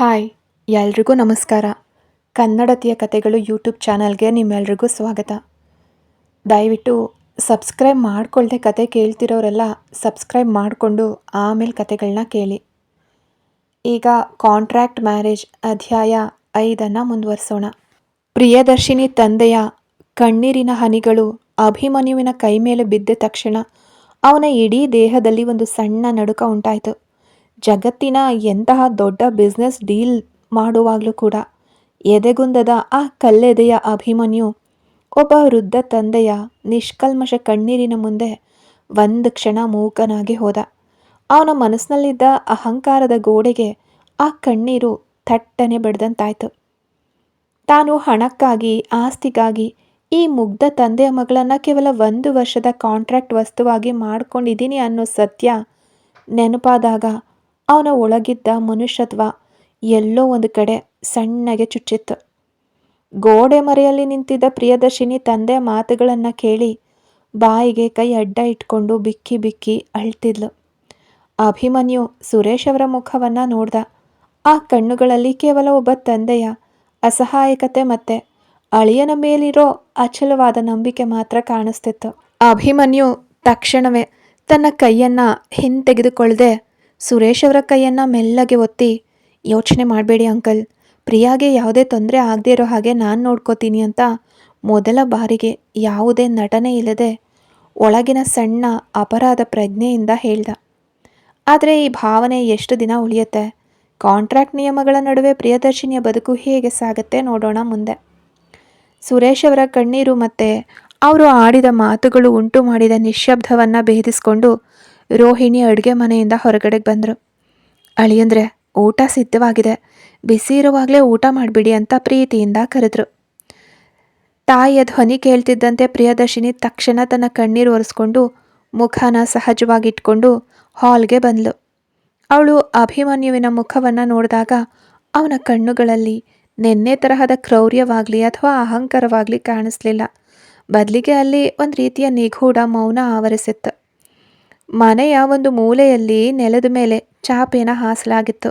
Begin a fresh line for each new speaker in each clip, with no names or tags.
Hi ಎಲ್ರಿಗೂ ನಮಸ್ಕಾರ. ಕನ್ನಡತಿಯ ಕತೆಗಳು ಯೂಟ್ಯೂಬ್ ಚಾನಲ್ಗೆ ನಿಮ್ಮೆಲ್ರಿಗೂ ಸ್ವಾಗತ. ದಯವಿಟ್ಟು ಸಬ್ಸ್ಕ್ರೈಬ್ ಮಾಡ್ಕೊಳ್ದೆ ಕತೆ ಕೇಳ್ತಿರೋರೆಲ್ಲ ಸಬ್ಸ್ಕ್ರೈಬ್ ಮಾಡಿಕೊಂಡು ಆಮೇಲೆ ಕತೆಗಳನ್ನ ಕೇಳಿ. ಈಗ ಕಾಂಟ್ರಾಕ್ಟ್ ಮ್ಯಾರೇಜ್ ಅಧ್ಯಾಯ 5 ಮುಂದುವರಿಸೋಣ. ಪ್ರಿಯದರ್ಶಿನಿ ತಂದೆಯ ಕಣ್ಣೀರಿನ ಹನಿಗಳು ಅಭಿಮನ್ಯುವಿನ ಕೈ ಮೇಲೆ ಬಿದ್ದ ತಕ್ಷಣ ಅವನ ಇಡೀ ದೇಹದಲ್ಲಿ ಒಂದು ಸಣ್ಣ ನಡುಕ ಉಂಟಾಯಿತು. ಜಗತ್ತಿನ ಎಂತಹ ದೊಡ್ಡ ಬಿಸ್ನೆಸ್ ಡೀಲ್ ಮಾಡುವಾಗಲೂ ಕೂಡ ಎದೆಗುಂದದ ಆ ಕಲ್ಲೆದೆಯ ಅಭಿಮನ್ಯು ಒಬ್ಬ ವೃದ್ಧ ತಂದೆಯ ನಿಷ್ಕಲ್ಮಶ ಕಣ್ಣೀರಿನ ಮುಂದೆ ಒಂದು ಕ್ಷಣ ಮೂಕನಾಗಿ ಹೋದ. ಅವನ ಮನಸ್ಸಿನಲ್ಲಿದ್ದ ಅಹಂಕಾರದ ಗೋಡೆಗೆ ಆ ಕಣ್ಣೀರು ಥಟ್ಟನೆ ಬಡ್ದಂತಾಯ್ತು. ತಾನು ಹಣಕ್ಕಾಗಿ ಆಸ್ತಿಗಾಗಿ ಈ ಮುಗ್ಧ ತಂದೆಯ ಮಗಳನ್ನು ಕೇವಲ 1 ವರ್ಷದ ಕಾಂಟ್ರಾಕ್ಟ್ ವಸ್ತುವಾಗಿ ಮಾಡ್ಕೊಂಡಿದ್ದೀನಿ ಅನ್ನೋ ಸತ್ಯ ನೆನಪಾದಾಗ ಅವನ ಒಳಗಿದ್ದ ಮನುಷ್ಯತ್ವ ಎಲ್ಲೋ ಒಂದು ಕಡೆ ಸಣ್ಣಗೆ ಚುಚ್ಚಿತ್ತು. ಗೋಡೆ ಮರೆಯಲ್ಲಿ ನಿಂತಿದ್ದ ಪ್ರಿಯದರ್ಶಿನಿ ತಂದೆಯ ಮಾತುಗಳನ್ನು ಕೇಳಿ ಬಾಯಿಗೆ ಕೈ ಅಡ್ಡ ಇಟ್ಕೊಂಡು ಬಿಕ್ಕಿ ಬಿಕ್ಕಿ ಅಳ್ತಿದ್ಲು. ಅಭಿಮನ್ಯು ಸುರೇಶ್ ಅವರ ಮುಖವನ್ನು ನೋಡ್ದ. ಆ ಕಣ್ಣುಗಳಲ್ಲಿ ಕೇವಲ ಒಬ್ಬ ತಂದೆಯ ಅಸಹಾಯಕತೆ ಮತ್ತೆ ಅಳಿಯನ ಮೇಲಿರೋ ಅಚಲವಾದ ನಂಬಿಕೆ ಮಾತ್ರ ಕಾಣಿಸ್ತಿತ್ತು. ಅಭಿಮನ್ಯು ತಕ್ಷಣವೇ ತನ್ನ ಕೈಯನ್ನು ಹಿಂತೆಗೆದುಕೊಳ್ಳದೆ ಸುರೇಶ್ ಅವರ ಕೈಯನ್ನು ಮೆಲ್ಲಗೆ ಒತ್ತಿ, ಯೋಚನೆ ಮಾಡಬೇಡಿ ಅಂಕಲ್, ಪ್ರಿಯಾಗೆ ಯಾವುದೇ ತೊಂದರೆ ಆಗದೇ ಇರೋ ಹಾಗೆ ನಾನು ನೋಡ್ಕೋತೀನಿ ಅಂತ ಮೊದಲ ಬಾರಿಗೆ ಯಾವುದೇ ನಟನೆ ಇಲ್ಲದೆ ಒಳಗಿನ ಸಣ್ಣ ಅಪರಾಧ ಪ್ರಜ್ಞೆಯಿಂದ ಹೇಳ್ದ. ಆದರೆ ಈ ಭಾವನೆ ಎಷ್ಟು ದಿನ ಉಳಿಯುತ್ತೆ? ಕಾಂಟ್ರಾಕ್ಟ್ ನಿಯಮಗಳ ನಡುವೆ ಪ್ರಿಯದರ್ಶಿನಿಯ ಬದುಕು ಹೇಗೆ ಸಾಗುತ್ತೆ ನೋಡೋಣ ಮುಂದೆ. ಸುರೇಶ್ ಅವರ ಕಣ್ಣೀರು ಮತ್ತು ಅವರು ಆಡಿದ ಮಾತುಗಳು ಉಂಟು ಮಾಡಿದ ನಿಶ್ಶಬ್ದವನ್ನು ಭೇದಿಸ್ಕೊಂಡು ರೋಹಿಣಿ ಅಡುಗೆ ಮನೆಯಿಂದ ಹೊರಗಡೆಗೆ ಬಂದರು. ಅಳಿಯಂದ್ರೆ, ಊಟ ಸಿದ್ಧವಾಗಿದೆ, ಬಿಸಿ ಇರುವಾಗಲೇ ಊಟ ಮಾಡಿಬಿಡಿ ಅಂತ ಪ್ರೀತಿಯಿಂದ ಕರೆದ್ರು. ತಾಯಿಯ ಧ್ವನಿ ಕೇಳ್ತಿದ್ದಂತೆ ಪ್ರಿಯದರ್ಶಿನಿ ತಕ್ಷಣ ತನ್ನ ಕಣ್ಣೀರು ಒರೆಸ್ಕೊಂಡು ಮುಖನ ಸಹಜವಾಗಿಟ್ಕೊಂಡು ಹಾಲ್ಗೆ ಬಂದ್ಲು. ಅವಳು ಅಭಿಮನ್ಯುವಿನ ಮುಖವನ್ನು ನೋಡಿದಾಗ ಅವನ ಕಣ್ಣುಗಳಲ್ಲಿ ನೆನ್ನೆ ತರಹದ ಕ್ರೌರ್ಯವಾಗಲಿ ಅಥವಾ ಅಹಂಕಾರವಾಗಲಿ ಕಾಣಿಸ್ಲಿಲ್ಲ. ಬದಲಿಗೆ ಅಲ್ಲಿ ಒಂದು ರೀತಿಯ ನಿಗೂಢ ಮೌನ ಆವರಿಸಿತ್ತು. ಮನೆಯ ಒಂದು ಮೂಲೆಯಲ್ಲಿ ನೆಲದ ಮೇಲೆ ಚಾಪೆನ ಹಾಸಲಾಗಿತ್ತು.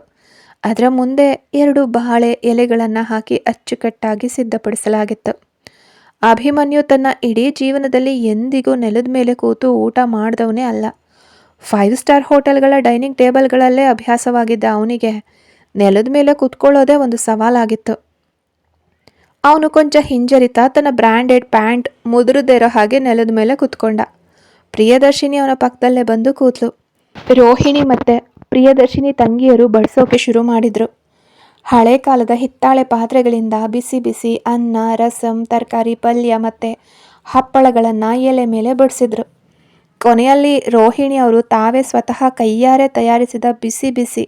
ಅದರ ಮುಂದೆ 2 ಬಾಳೆ ಎಲೆಗಳನ್ನು ಹಾಕಿ ಅಚ್ಚುಕಟ್ಟಾಗಿ ಸಿದ್ಧಪಡಿಸಲಾಗಿತ್ತು. ಅಭಿಮನ್ಯು ತನ್ನ ಇಡೀ ಜೀವನದಲ್ಲಿ ಎಂದಿಗೂ ನೆಲದ ಮೇಲೆ ಕೂತು ಊಟ ಮಾಡಿದವನೇ ಅಲ್ಲ. 5 ಸ್ಟಾರ್ ಹೋಟೆಲ್ಗಳ ಡೈನಿಂಗ್ ಟೇಬಲ್ಗಳಲ್ಲೇ ಅಭ್ಯಾಸವಾಗಿದ್ದ ಅವನಿಗೆ ನೆಲದ ಮೇಲೆ ಕೂತ್ಕೊಳ್ಳೋದೇ ಒಂದು ಸವಾಲಾಗಿತ್ತು. ಅವನು ಕೊಂಚ ಹಿಂಜರಿತ ತನ್ನ ಬ್ರ್ಯಾಂಡೆಡ್ ಪ್ಯಾಂಟ್ ಮುದುರದೇ ಇರೋ ಹಾಗೆ ನೆಲದ ಮೇಲೆ ಕೂತ್ಕೊಂಡ. ಪ್ರಿಯದರ್ಶಿನಿ ಅವನ ಪಕ್ಕದಲ್ಲೇ ಬಂದು ಕೂತ್ಲು. ರೋಹಿಣಿ ಮತ್ತು ಪ್ರಿಯದರ್ಶಿನಿ ತಂಗಿಯರು ಬಡಿಸೋಕೆ ಶುರು ಮಾಡಿದ್ರು. ಹಳೆ ಕಾಲದ ಹಿತ್ತಾಳೆ ಪಾತ್ರೆಗಳಿಂದ ಬಿಸಿ ಬಿಸಿ ಅನ್ನ, ರಸಂ, ತರಕಾರಿ, ಪಲ್ಯ ಮತ್ತು ಹಪ್ಪಳಗಳನ್ನು ಎಲೆ ಮೇಲೆ ಬಡಿಸಿದ್ರು. ಕೊನೆಯಲ್ಲಿ ರೋಹಿಣಿ ಅವರು ತಾವೇ ಸ್ವತಃ ಕೈಯಾರೆ ತಯಾರಿಸಿದ ಬಿಸಿ ಬಿಸಿ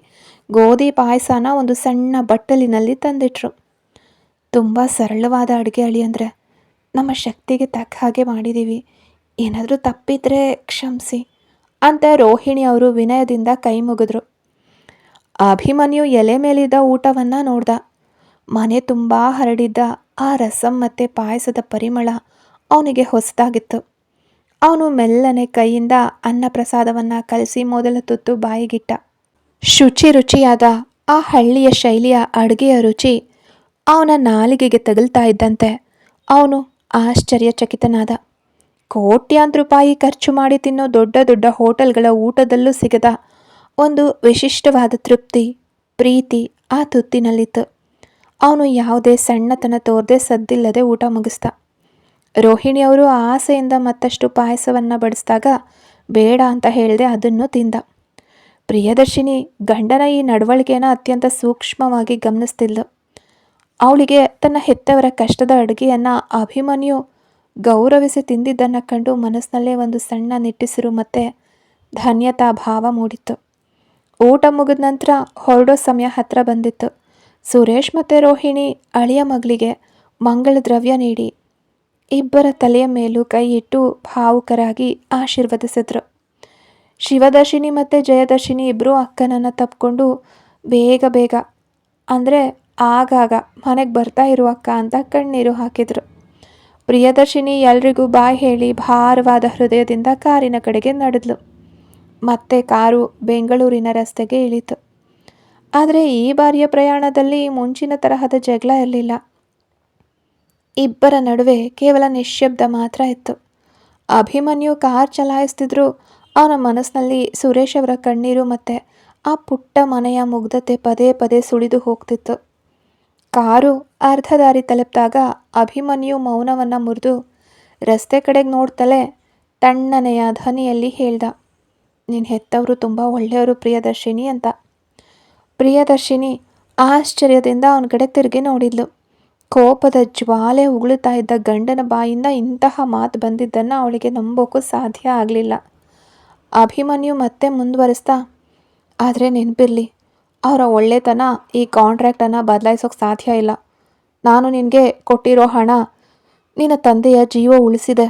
ಗೋಧಿ ಪಾಯಸನ ಒಂದು ಸಣ್ಣ ಬಟ್ಟಲಿನಲ್ಲಿ ತಂದಿಟ್ರು. ತುಂಬ ಸರಳವಾದ ಅಡುಗೆ ಅಳಿಯಂದ್ರೆ, ನಮ್ಮ ಶಕ್ತಿಗೆ ತಕ್ಕ ಹಾಗೆ ಮಾಡಿದ್ದೀವಿ, ಏನಾದರೂ ತಪ್ಪಿದ್ರೆ ಕ್ಷಮಿಸಿ ಅಂತ ರೋಹಿಣಿ ಅವರು ವಿನಯದಿಂದ ಕೈ ಮುಗಿದ್ರು. ಅಭಿಮನ್ಯು ಎಲೆ ಮೇಲಿದ್ದ ಊಟವನ್ನು ನೋಡ್ದ. ಮನೆ ತುಂಬ ಹರಡಿದ್ದ ಆ ರಸಂ ಮತ್ತು ಪಾಯಸದ ಪರಿಮಳ ಅವನಿಗೆ ಹೊಸದಾಗಿತ್ತು. ಅವನು ಮೆಲ್ಲನೆ ಕೈಯಿಂದ ಅನ್ನ ಪ್ರಸಾದವನ್ನು ಕಲಸಿ ಮೊದಲ ತುತ್ತು ಬಾಯಿಗಿಟ್ಟ. ರುಚಿಯಾದ ಆ ಹಳ್ಳಿಯ ಶೈಲಿಯ ಅಡುಗೆಯ ರುಚಿ ಅವನ ನಾಲಿಗೆಗೆ ತಗುಲ್ತಾ ಇದ್ದಂತೆ ಅವನು ಆಶ್ಚರ್ಯಚಕಿತನಾದ. ಕೋಟ್ಯಾಂತರ ರೂಪಾಯಿ ಖರ್ಚು ಮಾಡಿ ತಿನ್ನೋ ದೊಡ್ಡ ದೊಡ್ಡ ಹೋಟೆಲ್ಗಳ ಊಟದಲ್ಲೂ ಸಿಗದ ಒಂದು ವಿಶಿಷ್ಟವಾದ ತೃಪ್ತಿ, ಪ್ರೀತಿ ಆ ತುತ್ತಿನಲ್ಲಿತ್ತು. ಅವನು ಯಾವುದೇ ಸಣ್ಣತನ ತೋರದೆ ಸದ್ದಿಲ್ಲದೆ ಊಟ ಮುಗಿಸ್ದ. ರೋಹಿಣಿಯವರು ಆಸೆಯಿಂದ ಮತ್ತಷ್ಟು ಪಾಯಸವನ್ನು ಬಡಿಸಿದಾಗ ಬೇಡ ಅಂತ ಹೇಳಿದೆ ಅದನ್ನು ತಿಂದ. ಪ್ರಿಯದರ್ಶಿನಿ ಗಂಡನ ಈ ನಡವಳಿಕೆಯನ್ನು ಅತ್ಯಂತ ಸೂಕ್ಷ್ಮವಾಗಿ ಗಮನಿಸ್ತಿದ್ಲು. ಅವಳಿಗೆ ತನ್ನ ಹೆತ್ತವರ ಕಷ್ಟದ ಅಡುಗೆಯನ್ನು ಅಭಿಮನ್ಯು ಗೌರವಿಸಿ ತಿಂದಿದ್ದನ್ನು ಕಂಡು ಮನಸ್ಸಿನಲ್ಲೇ ಒಂದು ಸಣ್ಣ ನಿಟ್ಟುಸಿರು ಮತ್ತು ಧನ್ಯತಾ ಭಾವ ಮೂಡಿತ್ತು. ಊಟ ಮುಗಿದ ನಂತರ ಹೊರಡೋ ಸಮಯ ಹತ್ತಿರ ಬಂದಿತ್ತು. ಸುರೇಶ್ ಮತ್ತು ರೋಹಿಣಿ ಅಳಿಯ ಮಗಳಿಗೆ ಮಂಗಳ ದ್ರವ್ಯ ನೀಡಿ ಇಬ್ಬರ ತಲೆಯ ಮೇಲೂ ಕೈ ಇಟ್ಟು ಭಾವುಕರಾಗಿ ಆಶೀರ್ವದಿಸಿದ್ರು. ಶಿವದರ್ಶಿನಿ ಮತ್ತು ಜಯದರ್ಶಿನಿ ಇಬ್ಬರೂ ಅಕ್ಕನನ್ನು ತಪ್ಪಿಕೊಂಡು ಬೇಗ ಬೇಗ ಅಂದರೆ ಆಗಾಗ ಮನೆಗೆ ಬರ್ತಾ ಇರುವ ಅಕ್ಕ ಅಂತ ಕಣ್ಣೀರು ಹಾಕಿದರು. ಪ್ರಿಯದರ್ಶಿನಿ ಎಲ್ರಿಗೂ ಬಾಯ್ ಹೇಳಿ ಭಾರವಾದ ಹೃದಯದಿಂದ ಕಾರಿನ ಕಡೆಗೆ ನಡೆದ್ಲು. ಮತ್ತೆ ಕಾರು ಬೆಂಗಳೂರಿನ ರಸ್ತೆಗೆ ಇಳಿತು. ಆದರೆ ಈ ಬಾರಿಯ ಪ್ರಯಾಣದಲ್ಲಿ ಮುಂಚಿನ ತರಹದ ಜಗಳ ಇರಲಿಲ್ಲ. ಇಬ್ಬರ ನಡುವೆ ಕೇವಲ ನಿಶ್ಶಬ್ದ ಮಾತ್ರ ಇತ್ತು. ಅಭಿಮನ್ಯು ಕಾರ್ ಚಲಾಯಿಸ್ತಿದ್ರು. ಅವನ ಮನಸ್ಸಿನಲ್ಲಿ ಸುರೇಶ್ ಅವರ ಕಣ್ಣೀರು ಮತ್ತು ಆ ಪುಟ್ಟ ಮನೆಯ ಮುಗ್ಧತೆ ಪದೇ ಪದೇ ಸುಳಿದು ಹೋಗ್ತಿತ್ತು. ಕಾರು ಅರ್ಧ ದಾರಿ ತಲುಪಿದಾಗ ಅಭಿಮನ್ಯು ಮೌನವನ್ನು ಮುರಿದು ರಸ್ತೆ ಕಡೆಗೆ ನೋಡ್ತಲೇ ತಣ್ಣನೆಯ ಧ್ವನಿಯಲ್ಲಿ ಹೇಳ್ದ, ನಿನ್ನ ಹೆತ್ತವರು ತುಂಬ ಒಳ್ಳೆಯವರು ಪ್ರಿಯದರ್ಶಿನಿ ಅಂತ. ಪ್ರಿಯದರ್ಶಿನಿ ಆಶ್ಚರ್ಯದಿಂದ ಅವನ ಕಡೆ ತಿರುಗಿ ನೋಡಿದ್ಲು. ಕೋಪದ ಜ್ವಾಲೆ ಉಗುಳುತ್ತಾ ಇದ್ದ ಗಂಡನ ಬಾಯಿಂದ ಇಂತಹ ಮಾತು ಬಂದಿದ್ದನ್ನು ಅವಳಿಗೆ ನಂಬೋಕ್ಕೂ ಸಾಧ್ಯ ಆಗಲಿಲ್ಲ. ಅಭಿಮನ್ಯು ಮತ್ತೆ ಮುಂದುವರಿಸ್ತಾ, ಆದರೆ ನೆನಪಿರಲಿ, ಅವರ ಒಳ್ಳೆತನ ಈ ಕಾಂಟ್ರ್ಯಾಕ್ಟನ್ನು ಬದಲಾಯಿಸೋಕೆ ಸಾಧ್ಯ ಇಲ್ಲ. ನಾನು ನಿನಗೆ ಕೊಟ್ಟಿರೋ ಹಣ ನಿನ್ನ ತಂದೆಯ ಜೀವ ಉಳಿಸಿದೆ.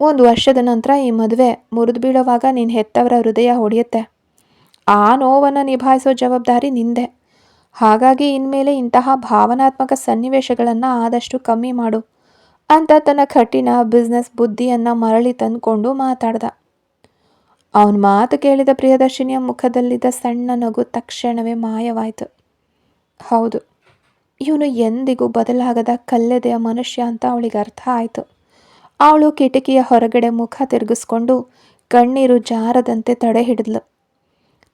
1 ವರ್ಷದ ನಂತರ ಈ ಮದುವೆ ಮುರಿದು ಬೀಳುವಾಗ ನಿನ್ನ ಹೆತ್ತವರ ಹೃದಯ ಹೊಡೆಯುತ್ತೆ. ಆ ನೋವನ್ನು ನಿಭಾಯಿಸೋ ಜವಾಬ್ದಾರಿ ನಿಂದೆ. ಹಾಗಾಗಿ ಇನ್ಮೇಲೆ ಇಂತಹ ಭಾವನಾತ್ಮಕ ಸನ್ನಿವೇಶಗಳನ್ನು ಆದಷ್ಟು ಕಮ್ಮಿ ಮಾಡು ಅಂತ ತನ್ನ ಕಠಿಣ ಬಿಸ್ನೆಸ್ ಬುದ್ಧಿಯನ್ನು ಮರಳಿ ತಂದುಕೊಂಡು ಮಾತಾಡ್ದ. ಅವನ ಮಾತು ಕೇಳಿದ ಪ್ರಿಯದರ್ಶಿನಿಯ ಮುಖದಲ್ಲಿದ್ದ ಸಣ್ಣ ನಗು ತಕ್ಷಣವೇ ಮಾಯವಾಯಿತು. ಹೌದು, ಇವನು ಎಂದಿಗೂ ಬದಲಾಗದ ಕಲ್ಲೆದೆಯ ಮನುಷ್ಯ ಅಂತ ಅವಳಿಗೆ ಅರ್ಥ ಆಯಿತು. ಅವಳು ಕಿಟಕಿಯ ಹೊರಗಡೆ ಮುಖ ತಿರುಗಿಸ್ಕೊಂಡು ಕಣ್ಣೀರು ಜಾರದಂತೆ ತಡೆ ಹಿಡಿದ್ಲು.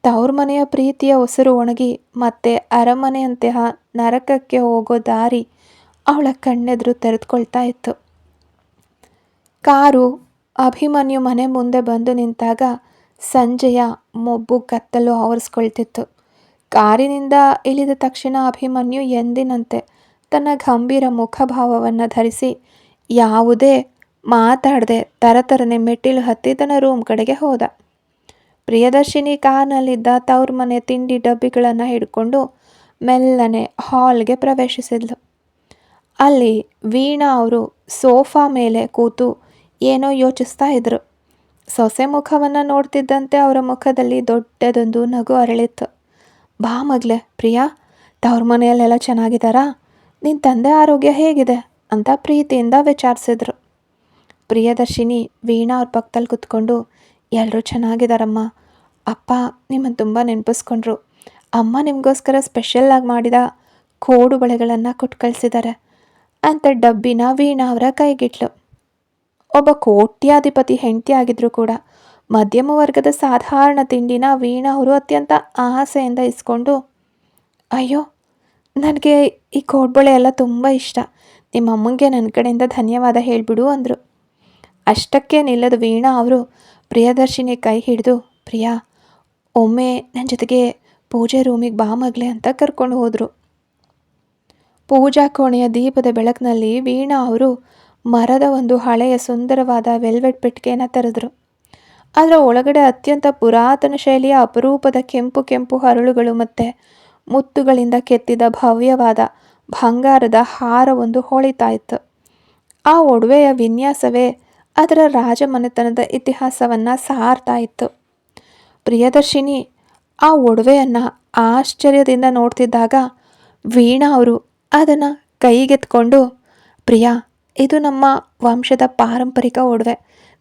ತವ್ರ ಮನೆಯ ಪ್ರೀತಿಯ ಉಸಿರು ಒಣಗಿ ಮತ್ತೆ ಅರಮನೆಯಂತಹ ನರಕಕ್ಕೆ ಹೋಗೋ ದಾರಿ ಅವಳ ಕಣ್ಣೆದುರು ತೆರೆದುಕೊಳ್ತಾ ಇತ್ತು. ಕಾರು ಅಭಿಮನ್ಯು ಮನೆ ಮುಂದೆ ಬಂದು ನಿಂತಾಗ ಸಂಜೆಯ ಮೊಬ್ಬು ಕತ್ತಲು ಆವರಿಸ್ಕೊಳ್ತಿತ್ತು. ಕಾರಿನಿಂದ ಇಳಿದ ತಕ್ಷಣ ಅಭಿಮನ್ಯು ಎಂದಿನಂತೆ ತನ್ನ ಗಂಭೀರ ಮುಖಭಾವವನ್ನು ಧರಿಸಿ ಯಾವುದೇ ಮಾತಾಡದೆ ತರತರನೆ ಮೆಟ್ಟಿಲು ಹತ್ತಿ ತನ್ನ ರೂಮ್ ಕಡೆಗೆ ಹೋದ. ಪ್ರಿಯದರ್ಶಿನಿ ಕಾರ್ನಲ್ಲಿದ್ದ ತವ್ರ ಮನೆ ತಿಂಡಿ ಡಬ್ಬಿಗಳನ್ನು ಹಿಡ್ಕೊಂಡು ಮೆಲ್ಲನೆ ಹಾಲ್ಗೆ ಪ್ರವೇಶಿಸಿದ್ಲು. ಅಲ್ಲಿ ವೀಣಾ ಅವರು ಸೋಫಾ ಮೇಲೆ ಕೂತು ಏನೋ ಯೋಚಿಸ್ತಾ ಇದ್ರು. ಸೊಸೆ ಮುಖವನ್ನು ನೋಡ್ತಿದ್ದಂತೆ ಅವರ ಮುಖದಲ್ಲಿ ದೊಡ್ಡದೊಂದು ನಗು ಅರಳಿತ್ತು. ಬಾ ಮಗಳೇ ಪ್ರಿಯಾ, ತವ್ರ ಮನೆಯಲ್ಲೆಲ್ಲ ಚೆನ್ನಾಗಿದ್ದಾರಾ? ನಿನ್ನ ತಂದೆ ಆರೋಗ್ಯ ಹೇಗಿದೆ ಅಂತ ಪ್ರೀತಿಯಿಂದ ವಿಚಾರಿಸಿದ್ರು. ಪ್ರಿಯದರ್ಶಿನಿ ವೀಣಾ ಅವ್ರ ಪಕ್ಕದಲ್ಲಿ ಕೂತ್ಕೊಂಡು, ಎಲ್ಲರೂ ಚೆನ್ನಾಗಿದ್ದಾರಮ್ಮ. ಅಪ್ಪ ನಿಮ್ಮನ್ನು ತುಂಬ ನೆನಪಿಸ್ಕೊಂಡ್ರು. ಅಮ್ಮ ನಿಮಗೋಸ್ಕರ ಸ್ಪೆಷಲ್ಲಾಗಿ ಮಾಡಿದ ಕೋಡು ಬಳೆಗಳನ್ನು ಕೊಟ್ಟು ಕಳಿಸಿದ್ದಾರೆ ಅಂತ ಡಬ್ಬಿನ ವೀಣಾ ಅವರ ಕೈಗಿಟ್ಲು. ಒಬ್ಬ ಕೋಟ್ಯಾಧಿಪತಿ ಹೆಂಡತಿ ಆಗಿದ್ರು ಕೂಡ ಮಧ್ಯಮ ವರ್ಗದ ಸಾಧಾರಣ ತಿಂಡಿನ ವೀಣಾ ಅವರು ಅತ್ಯಂತ ಆಸೆಯಿಂದ ಇಸ್ಕೊಂಡು, ಅಯ್ಯೋ ನನಗೆ ಈ ಕೋಡ್ಬಳೆ ಎಲ್ಲ ತುಂಬ ಇಷ್ಟ, ನಿಮ್ಮ ಅಮ್ಮಂಗೆ ನನ್ನ ಕಡೆಯಿಂದ ಧನ್ಯವಾದ ಹೇಳಿಬಿಡು ಅಂದರು. ಅಷ್ಟಕ್ಕೆ ನಿಲ್ಲದ ವೀಣಾ ಅವರು ಪ್ರಿಯದರ್ಶಿನಿ ಕೈ ಹಿಡಿದು, ಪ್ರಿಯಾ ಒಮ್ಮೆ ನನ್ನ ಜೊತೆಗೆ ಪೂಜೆ ರೂಮಿಗೆ ಬಾ ಮಗಳೇ ಅಂತ ಕರ್ಕೊಂಡು ಹೋದರು. ಪೂಜಾ ಕೋಣೆಯ ದೀಪದ ಬೆಳಕಿನಲ್ಲಿ ವೀಣಾ ಅವರು ಮರದ ಒಂದು ಹಳೆಯ ಸುಂದರವಾದ ವೆಲ್ವೆಟ್ ಪೆಟ್ಟಿಗೆಯನ್ನು ತೆರೆದರು. ಅದರ ಒಳಗಡೆ ಅತ್ಯಂತ ಪುರಾತನ ಶೈಲಿಯ ಅಪರೂಪದ ಕೆಂಪು ಹರಳುಗಳು ಮತ್ತು ಮುತ್ತುಗಳಿಂದ ಕೆತ್ತಿದ ಭವ್ಯವಾದ ಬಂಗಾರದ ಹಾರವೊಂದು ಹೊಳಿತಾ ಇತ್ತು. ಆ ಒಡವೆಯ ವಿನ್ಯಾಸವೇ ಅದರ ರಾಜಮನೆತನದ ಇತಿಹಾಸವನ್ನು ಸಾರ್ತಾ ಇತ್ತು. ಪ್ರಿಯದರ್ಶಿನಿ ಆ ಒಡವೆಯನ್ನು ಆಶ್ಚರ್ಯದಿಂದ ನೋಡ್ತಿದ್ದಾಗ ವೀಣಾ ಅವರು ಅದನ್ನು ಕೈಗೆತ್ಕೊಂಡು, ಪ್ರಿಯಾ ಇದು ನಮ್ಮ ವಂಶದ ಪಾರಂಪರಿಕ ಒಡವೆ.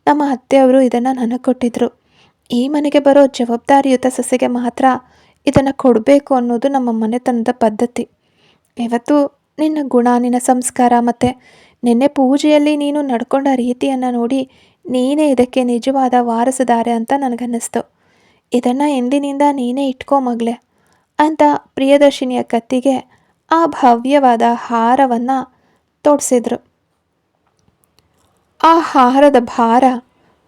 ನಮ್ಮ ಅತ್ತೆಯವರು ಇದನ್ನು ನನಗೆ ಕೊಟ್ಟಿದ್ದರು. ಈ ಮನೆಗೆ ಬರೋ ಜವಾಬ್ದಾರಿಯುತ ಸೊಸೆಗೆ ಮಾತ್ರ ಇದನ್ನು ಕೊಡಬೇಕು ಅನ್ನೋದು ನಮ್ಮ ಮನೆತನದ ಪದ್ಧತಿ. ಇವತ್ತು ನಿನ್ನ ಗುಣ, ನಿನ್ನ ಸಂಸ್ಕಾರ ಮತ್ತು ನಿನ್ನೆ ಪೂಜೆಯಲ್ಲಿ ನೀನು ನಡ್ಕೊಂಡ ರೀತಿಯನ್ನು ನೋಡಿ ನೀನೇ ಇದಕ್ಕೆ ನಿಜವಾದ ವಾರಸುದಾರೆ ಅಂತ ನನಗನ್ನಿಸ್ತು. ಇದನ್ನು ಎಂದಿನಿಂದ ನೀನೇ ಇಟ್ಕೋ ಮಗಳೇ ಅಂತ ಪ್ರಿಯದರ್ಶಿನಿಯ ಕತ್ತಿಗೆ ಆ ಭವ್ಯವಾದ ಹಾರವನ್ನು ತೊಡಿಸಿದ್ರು. ಆ ಹಾರದ ಭಾರ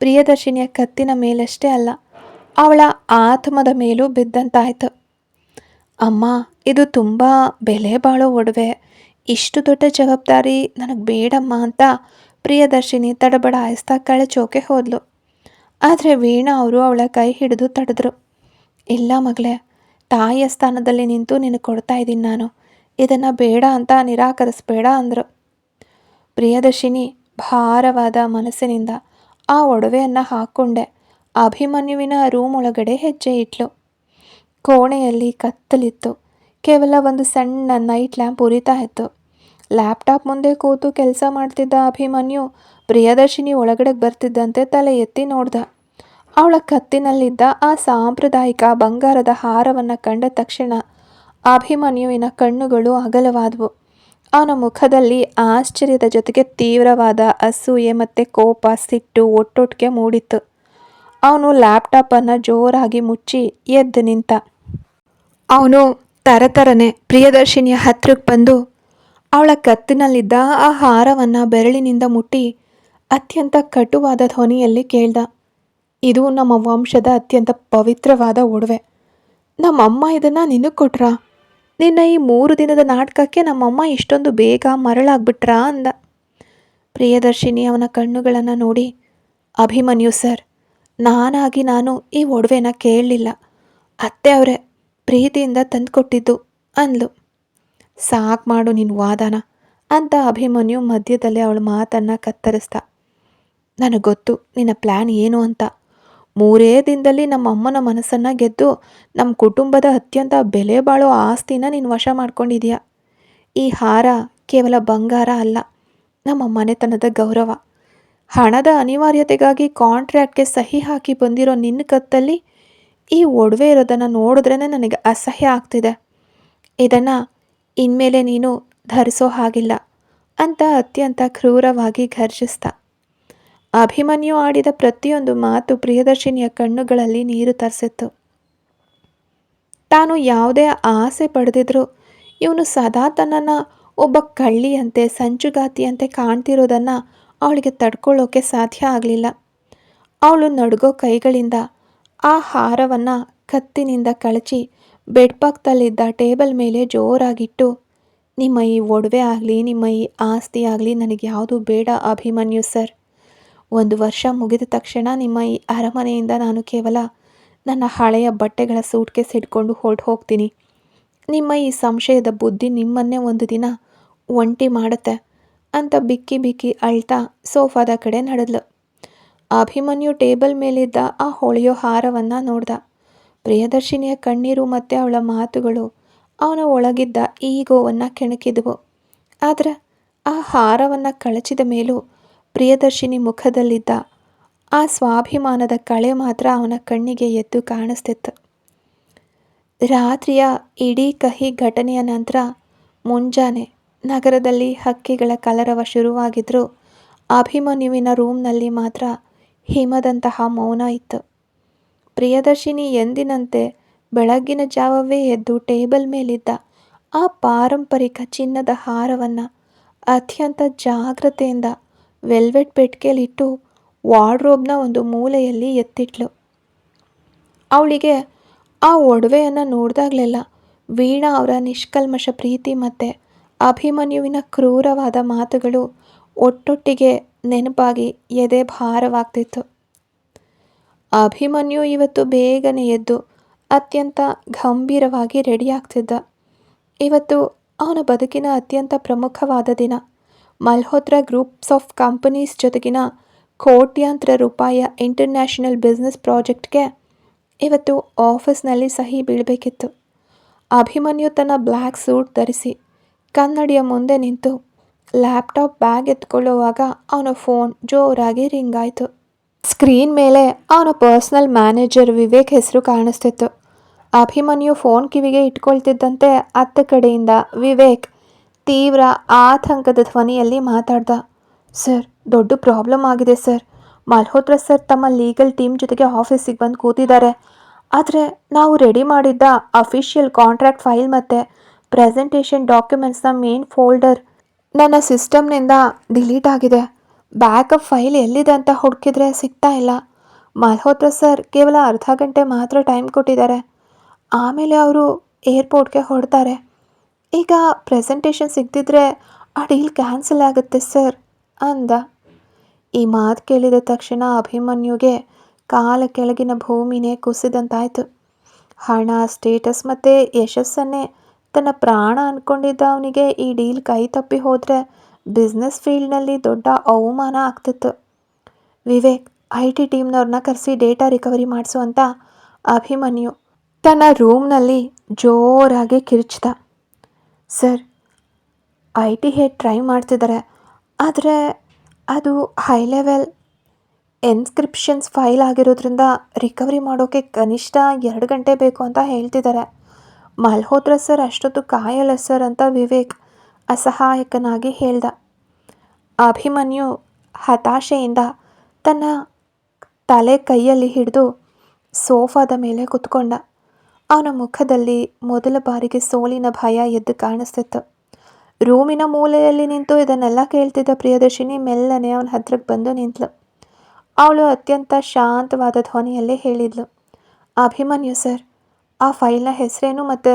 ಪ್ರಿಯದರ್ಶಿನಿಯ ಕತ್ತಿನ ಮೇಲಷ್ಟೇ ಅಲ್ಲ, ಅವಳ ಆತ್ಮದ ಮೇಲೂ ಬಿದ್ದಂತಾಯಿತು. ಅಮ್ಮ ಇದು ತುಂಬ ಬೆಲೆ ಬಾಳೋ ಒಡವೆ, ಇಷ್ಟು ದೊಡ್ಡ ಜವಾಬ್ದಾರಿ ನನಗೆ ಬೇಡಮ್ಮ ಅಂತ ಪ್ರಿಯದರ್ಶಿನಿ ತಡಬಡಾಯಿಸ್ತಾ ಕಳಚೋಕೆ ಹೋದ್ಲು. ಆದರೆ ವೀಣಾ ಅವರು ಅವಳ ಕೈ ಹಿಡಿದು ತಡೆದ್ರು. ಇಲ್ಲ ಮಗಳೇ, ತಾಯಿಯ ಸ್ಥಾನದಲ್ಲಿ ನಿಂತು ನಿನಗೆ ಕೊಡ್ತಾ ಇದ್ದೀನಿ ನಾನು, ಇದನ್ನು ಬೇಡ ಅಂತ ನಿರಾಕರಿಸ್ಬೇಡ ಅಂದರು. ಪ್ರಿಯದರ್ಶಿನಿ ಭಾರವಾದ ಮನಸ್ಸಿನಿಂದ ಆ ಒಡವೆಯನ್ನು ಹಾಕ್ಕೊಂಡೆ ಅಭಿಮನ್ಯುವಿನ ರೂಮ್ ಒಳಗಡೆ ಹೆಜ್ಜೆ ಇಟ್ಲು. ಕೋಣೆಯಲ್ಲಿ ಕತ್ತಲಿತ್ತು. ಕೇವಲ ಒಂದು ಸಣ್ಣ ನೈಟ್ ಲ್ಯಾಂಪ್ ಉರಿತಾ ಇತ್ತು. ಲ್ಯಾಪ್ಟಾಪ್ ಮುಂದೆ ಕೂತು ಕೆಲಸ ಮಾಡ್ತಿದ್ದ ಅಭಿಮನ್ಯು ಪ್ರಿಯದರ್ಶಿನಿ ಒಳಗಡೆ ಬರ್ತಿದ್ದಂತೆ ತಲೆ ಎತ್ತಿ ನೋಡ್ದ. ಅವಳ ಕತ್ತಿನಲ್ಲಿದ್ದ ಆ ಸಾಂಪ್ರದಾಯಿಕ ಬಂಗಾರದ ಹಾರವನ್ನು ಕಂಡ ತಕ್ಷಣ ಅಭಿಮನ್ಯುವಿನ ಕಣ್ಣುಗಳು ಅಗಲವಾದವು. ಅವನ ಮುಖದಲ್ಲಿ ಆಶ್ಚರ್ಯದ ಜೊತೆಗೆ ತೀವ್ರವಾದ ಅಸೂಯೆ ಮತ್ತು ಕೋಪ, ಸಿಟ್ಟು ಒಟ್ಟೊಟ್ಟಿಗೆ ಮೂಡಿತ್ತು. ಅವನು ಲ್ಯಾಪ್ಟಾಪನ್ನು ಜೋರಾಗಿ ಮುಚ್ಚಿ ಎದ್ದು ನಿಂತ. ಅವನು ತರತರನೆ ಪ್ರಿಯದರ್ಶಿನಿಯ ಹತ್ರಕ್ಕೆ ಬಂದು ಅವಳ ಕತ್ತಿನಲ್ಲಿದ್ದ ಆ ಹಾರವನ್ನು ಬೆರಳಿನಿಂದ ಮುಟ್ಟಿ ಅತ್ಯಂತ ಕಟುವಾದ ಧ್ವನಿಯಲ್ಲಿ ಕೇಳ್ದ. ಇದು ನಮ್ಮ ವಂಶದ ಅತ್ಯಂತ ಪವಿತ್ರವಾದ ಒಡವೆ. ನಮ್ಮಮ್ಮ ಇದನ್ನು ನಿನಗೆ ಕೊಟ್ರಾ? ನಿನ್ನ ಈ 3 ದಿನದ ನಾಟಕಕ್ಕೆ ನಮ್ಮಮ್ಮ ಇಷ್ಟೊಂದು ಬೇಗ ಮರಳಾಗ್ಬಿಟ್ರಾ ಅಂದ. ಪ್ರಿಯದರ್ಶಿನಿ ಅವನ ಕಣ್ಣುಗಳನ್ನು ನೋಡಿ, ಅಭಿಮನ್ಯು ಸರ್, ನಾನು ಈ ಒಡವೆನ ಕೇಳಲಿಲ್ಲ. ಅತ್ತೆ ಅವರೇ ಪ್ರೀತಿಯಿಂದ ತಂದುಕೊಟ್ಟಿದ್ದು ಅಂದ್ಲು. ಸಾಕು ಮಾಡು ನಿನ್ನ ವಾದನ ಅಂತ ಅಭಿಮನ್ಯು ಮಧ್ಯದಲ್ಲೇ ಅವಳ ಮಾತನ್ನು ಕತ್ತರಿಸ್ದ. ನನಗೆ ಗೊತ್ತು ನಿನ್ನ ಪ್ಲ್ಯಾನ್ ಏನು ಅಂತ. 3 ದಿನದಲ್ಲಿ ನಮ್ಮ ಅಮ್ಮನ ಮನಸ್ಸನ್ನು ಗೆದ್ದು ನಮ್ಮ ಕುಟುಂಬದ ಅತ್ಯಂತ ಬೆಲೆ ಬಾಳೋ ಆಸ್ತಿನ ನೀನು ವಶ ಮಾಡ್ಕೊಂಡಿದೀಯ. ಈ ಹಾರ ಕೇವಲ ಬಂಗಾರ ಅಲ್ಲ, ನಮ್ಮ ಮನೆತನದ ಗೌರವ. ಹಣದ ಅನಿವಾರ್ಯತೆಗಾಗಿ ಕಾಂಟ್ರ್ಯಾಕ್ಟ್ಗೆ ಸಹಿ ಹಾಕಿ ಬಂದಿರೋ ನಿನ್ನ ಕತ್ತಲ್ಲಿ ಈ ಒಡವೆ ಇರೋದನ್ನು ನೋಡಿದ್ರೇ ನನಗೆ ಅಸಹ್ಯ ಆಗ್ತಿದೆ. ಇದನ್ನು ಇನ್ಮೇಲೆ ನೀನು ಧರಿಸೋ ಹಾಗಿಲ್ಲ ಅಂತ ಅತ್ಯಂತ ಕ್ರೂರವಾಗಿ ಘರ್ಜಿಸ್ದ. ಅಭಿಮನ್ಯು ಆಡಿದ ಪ್ರತಿಯೊಂದು ಮಾತು ಪ್ರಿಯದರ್ಶಿನಿಯ ಕಣ್ಣುಗಳಲ್ಲಿ ನೀರು ತರಿಸಿತ್ತು. ತಾನು ಯಾವುದೇ ಆಸೆ ಪಡೆದಿದ್ರೂ ಇವನು ಸದಾ ತನ್ನನ್ನು ಒಬ್ಬ ಕಳ್ಳಿಯಂತೆ, ಸಂಚುಗಾತಿಯಂತೆ ಕಾಣ್ತಿರೋದನ್ನು ಅವಳಿಗೆ ತಡ್ಕೊಳ್ಳೋಕೆ ಸಾಧ್ಯ ಆಗಲಿಲ್ಲ. ಅವಳು ನಡುಗೋ ಕೈಗಳಿಂದ ಆ ಹಾರವನ್ನು ಕತ್ತಿನಿಂದ ಕಳಚಿ ಬೆಡ್ ಪಕ್ಕದಲ್ಲಿದ್ದ ಟೇಬಲ್ ಮೇಲೆ ಜೋರಾಗಿಟ್ಟು, ನಿಮ್ಮ ಈ ಒಡವೆ ಆಗಲಿ, ನಿಮ್ಮ ಈ ಆಸ್ತಿ ಆಗಲಿ ನನಗೆ ಯಾವುದು ಬೇಡ ಅಭಿಮನ್ಯು ಸರ್. 1 ವರ್ಷ ಮುಗಿದ ತಕ್ಷಣ ನಿಮ್ಮ ಈ ಅರಮನೆಯಿಂದ ನಾನು ಕೇವಲ ನನ್ನ ಹಳೆಯ ಬಟ್ಟೆಗಳ ಸೂಟ್ಕೇಸ್ ಹಿಡ್ಕೊಂಡು ಹೊರಟು ಹೋಗ್ತೀನಿ. ನಿಮ್ಮ ಈ ಸಂಶಯದ ಬುದ್ಧಿ ನಿಮ್ಮನ್ನೇ ಒಂದು ದಿನ ಒಂಟಿ ಮಾಡುತ್ತೆ ಅಂತ ಬಿಕ್ಕಿ ಬಿಕ್ಕಿ ಅಳ್ತಾ ಸೋಫಾದ ಕಡೆ ನಡೆದ್ಲು. ಅಭಿಮನ್ಯು ಟೇಬಲ್ ಮೇಲಿದ್ದ ಆ ಹೊಳೆಯೋ ಹಾರವನ್ನು ನೋಡ್ದ. ಪ್ರಿಯದರ್ಶಿನಿಯ ಕಣ್ಣೀರು ಮತ್ತು ಅವಳ ಮಾತುಗಳು ಅವನ ಒಳಗಿದ್ದ ಈಗೋವನ್ನು ಕೆಣಕಿದವು. ಆದರೆ ಆ ಹಾರವನ್ನು ಕಳಚಿದ ಮೇಲೂ ಪ್ರಿಯದರ್ಶಿನಿ ಮುಖದಲ್ಲಿದ್ದ ಆ ಸ್ವಾಭಿಮಾನದ ಕಳೆ ಮಾತ್ರ ಅವನ ಕಣ್ಣಿಗೆ ಎದ್ದು ಕಾಣಿಸ್ತಿತ್ತು. ರಾತ್ರಿಯ ಇಡೀ ಕಹಿ ಘಟನೆಯ ನಂತರ ಮುಂಜಾನೆ ನಗರದಲ್ಲಿ ಹಕ್ಕಿಗಳ ಕಲರವ ಶುರುವಾಗಿದ್ದರೂ ಅಭಿಮನ್ಯುವಿನ ರೂಮ್ನಲ್ಲಿ ಮಾತ್ರ ಹಿಮದಂತಹ ಮೌನ ಇತ್ತು. ಪ್ರಿಯದರ್ಶಿನಿ ಎಂದಿನಂತೆ ಬೆಳಗ್ಗಿನ ಜಾವವೇ ಎದ್ದು ಟೇಬಲ್ ಮೇಲಿದ್ದ ಆ ಪಾರಂಪರಿಕ ಚಿನ್ನದ ಹಾರವನ್ನು ಅತ್ಯಂತ ಜಾಗ್ರತೆಯಿಂದ ವೆಲ್ವೆಟ್ ಪೆಟ್ಟಿಗೆಯಲ್ಲಿಟ್ಟು ವಾರ್ಡ್ರೋಬ್ನ ಒಂದು ಮೂಲೆಯಲ್ಲಿ ಎತ್ತಿಟ್ಲು. ಅವಳಿಗೆ ಆ ಒಡವೆಯನ್ನು ನೋಡಿದಾಗಲೆಲ್ಲ ವೀಣಾ ಅವರ ನಿಷ್ಕಲ್ಮಶ ಪ್ರೀತಿ ಮತ್ತು ಅಭಿಮನ್ಯುವಿನ ಕ್ರೂರವಾದ ಮಾತುಗಳು ಒಟ್ಟೊಟ್ಟಿಗೆ ನೆನಪಾಗಿ ಎದೆ ಭಾರವಾಗ್ತಿತ್ತು. ಅಭಿಮನ್ಯು ಇವತ್ತು ಬೇಗನೆ ಎದ್ದು ಅತ್ಯಂತ ಗಂಭೀರವಾಗಿ ರೆಡಿಯಾಗ್ತಿದ್ದ. ಇವತ್ತು ಅವನ ಬದುಕಿನ ಅತ್ಯಂತ ಪ್ರಮುಖವಾದ ದಿನ. ಮಲ್ಹೋತ್ರಾ ಗ್ರೂಪ್ಸ್ ಆಫ್ ಕಂಪನೀಸ್ ಜೊತೆಗಿನ ಕೋಟ್ಯಾಂತರ ರೂಪಾಯಿಯ ಇಂಟರ್ನ್ಯಾಷನಲ್ ಬಿಸ್ನೆಸ್ ಪ್ರಾಜೆಕ್ಟ್ಗೆ ಇವತ್ತು ಆಫೀಸ್ನಲ್ಲಿ ಸಹಿ ಬೀಳಬೇಕಿತ್ತು. ಅಭಿಮನ್ಯು ತನ್ನ ಬ್ಲ್ಯಾಕ್ ಸೂಟ್ ಧರಿಸಿ ಕನ್ನಡಿಯ ಮುಂದೆ ನಿಂತು ಲ್ಯಾಪ್ಟಾಪ್ ಬ್ಯಾಗ್ ಎತ್ಕೊಳ್ಳುವಾಗ ಅವನ ಫೋನ್ ಜೋರಾಗಿ ರಿಂಗ್ ಆಯಿತು. ಸ್ಕ್ರೀನ್ ಮೇಲೆ ಅವನ ಪರ್ಸ್ನಲ್ ಮ್ಯಾನೇಜರ್ ವಿವೇಕ್ ಹೆಸರು ಕಾಣಿಸ್ತಿತ್ತು. ಅಭಿಮನ್ಯು ಫೋನ್ ಕಿವಿಗೆ ಇಟ್ಕೊಳ್ತಿದ್ದಂತೆ ಅತ್ತ ಕಡೆಯಿಂದ ವಿವೇಕ್ ತೀವ್ರ ಆತಂಕದ ಧ್ವನಿಯಲ್ಲಿ ಮಾತಾಡ್ದ. ಸರ್, ದೊಡ್ಡ ಪ್ರಾಬ್ಲಮ್ ಆಗಿದೆ ಸರ್. ಮಲ್ಹೋತ್ರಾ ಸರ್ ತಮ್ಮ ಲೀಗಲ್ ಟೀಮ್ ಜೊತೆಗೆ ಆಫೀಸಿಗೆ ಬಂದು ಕೂತಿದ್ದಾರೆ. ಆದರೆ ನಾವು ರೆಡಿ ಮಾಡಿದ್ದ ಅಫಿಷಿಯಲ್ ಕಾಂಟ್ರಾಕ್ಟ್ ಫೈಲ್ ಮತ್ತು ಪ್ರೆಸೆಂಟೇಷನ್ ಡಾಕ್ಯುಮೆಂಟ್ಸ್ನ ಮೇನ್ ಫೋಲ್ಡರ್ ನನ್ನ ಸಿಸ್ಟಮ್ನಿಂದ ಡಿಲೀಟ್ ಆಗಿದೆ. ಬ್ಯಾಕಪ್ ಫೈಲ್ ಎಲ್ಲಿದೆ ಅಂತ ಹುಡುಕಿದ್ರೆ ಸಿಗ್ತಾ ಇಲ್ಲ. ಮಲ್ಹೋತ್ರಾ ಸರ್ ಕೇವಲ ಅರ್ಧ ಗಂಟೆ ಮಾತ್ರ ಟೈಮ್ ಕೊಟ್ಟಿದ್ದಾರೆ. ಆಮೇಲೆ ಅವರು ಏರ್ಪೋರ್ಟ್ಗೆ ಹೊರಡ್ತಾರೆ. ಈಗ ಪ್ರೆಸೆಂಟೇಷನ್ ಸಿಗದಿದ್ರೆ ಆ ಡೀಲ್ ಕ್ಯಾನ್ಸಲ್ ಆಗುತ್ತೆ ಸರ್ ಅಂದ. ಈ ಮಾತು ಕೇಳಿದ ತಕ್ಷಣ ಅಭಿಮನ್ಯುಗೆ ಕಾಲ ಕೆಳಗಿನ ಭೂಮಿನೇ ಕುಸಿದಂತಾಯಿತು. ಹಣ, ಸ್ಟೇಟಸ್ ಮತ್ತು ಯಶಸ್ಸನ್ನೇ ತನ್ನ ಪ್ರಾಣ ಅಂದ್ಕೊಂಡಿದ್ದ ಅವನಿಗೆ ಈ ಡೀಲ್ ಕೈ ತಪ್ಪಿ ಹೋದರೆ ಬಿಸ್ನೆಸ್ ಫೀಲ್ಡ್ನಲ್ಲಿ ದೊಡ್ಡ ಅವಮಾನ ಆಗ್ತಿತ್ತು. ವಿವೇಕ್, IT ಟೀಮ್ನವ್ರನ್ನ ಕರೆಸಿ ಡೇಟಾ ರಿಕವರಿ ಮಾಡಿಸು ಅಂತ ಅಭಿಮನ್ಯು ತನ್ನ ರೂಮ್ನಲ್ಲಿ ಜೋರಾಗಿ ಕಿರ್ಚ್ದ. ಸರ್, IT ಹೆಡ್ ಟ್ರೈ ಮಾಡ್ತಿದ್ದಾರೆ. ಆದರೆ ಅದು ಹೈ ಲೆವೆಲ್ ಎನ್ಸ್ಕ್ರಿಪ್ಷನ್ಸ್ ಫೈಲ್ ಆಗಿರೋದ್ರಿಂದ ರಿಕವರಿ ಮಾಡೋಕ್ಕೆ ಕನಿಷ್ಠ 2 ಗಂಟೆ ಬೇಕು ಅಂತ ಹೇಳ್ತಿದ್ದಾರೆ. ಮಲ್ಹೋತ್ರ ಸರ್ ಅಷ್ಟೊತ್ತು ಕಾಯಲ್ಲ ಸರ್ ಅಂತ ವಿವೇಕ್ ಅಸಹಾಯಕನಾಗಿ ಹೇಳ್ದ. ಅಭಿಮನ್ಯು ಹತಾಶೆಯಿಂದ ತನ್ನ ತಲೆ ಕೈಯಲ್ಲಿ ಹಿಡಿದು ಸೋಫಾದ ಮೇಲೆ ಕುತ್ಕೊಂಡ. ಅವನ ಮುಖದಲ್ಲಿ ಮೊದಲ ಬಾರಿಗೆ ಸೋಲಿನ ಭಯ ಎದ್ದು ಕಾಣಿಸ್ತಿತ್ತು. ರೂಮಿನ ಮೂಲೆಯಲ್ಲಿ ನಿಂತು ಇದನ್ನೆಲ್ಲ ಕೇಳ್ತಿದ್ದ ಪ್ರಿಯದರ್ಶಿನಿ ಮೆಲ್ಲನೆ ಅವನ ಹತ್ರಕ್ಕೆ ಬಂದು ನಿಂತಳು. ಅವಳು ಅತ್ಯಂತ ಶಾಂತವಾದ ಧ್ವನಿಯಲ್ಲಿ ಹೇಳಿದ್ಲು, ಅಭಿಮನ್ಯು ಸರ್, ಆ ಫೈಲ್ನ ಹೆಸರೇನು ಮತ್ತು